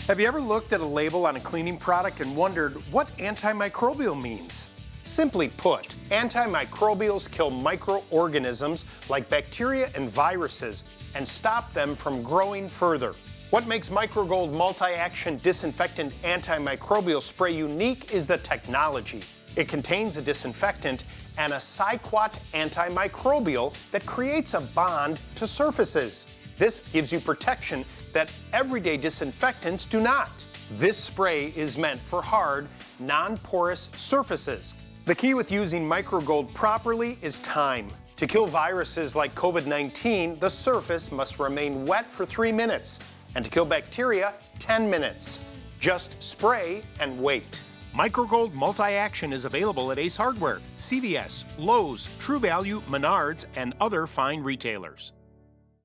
Have you ever looked at a label on a cleaning product and wondered what antimicrobial means? Simply put, antimicrobials kill microorganisms like bacteria and viruses and stop them from growing further. What makes MicroGold multi-action disinfectant antimicrobial spray unique is the technology. It contains a disinfectant and a cyclot antimicrobial that creates a bond to surfaces. This gives you protection that everyday disinfectants do not. This spray is meant for hard, non-porous surfaces. The key with using MicroGold properly is time. To kill viruses like COVID-19, the surface must remain wet for 3 minutes, and to kill bacteria, 10 minutes. Just spray and wait. MicroGold Multi-Action is available at Ace Hardware, CVS, Lowe's, True Value, Menards, and other fine retailers.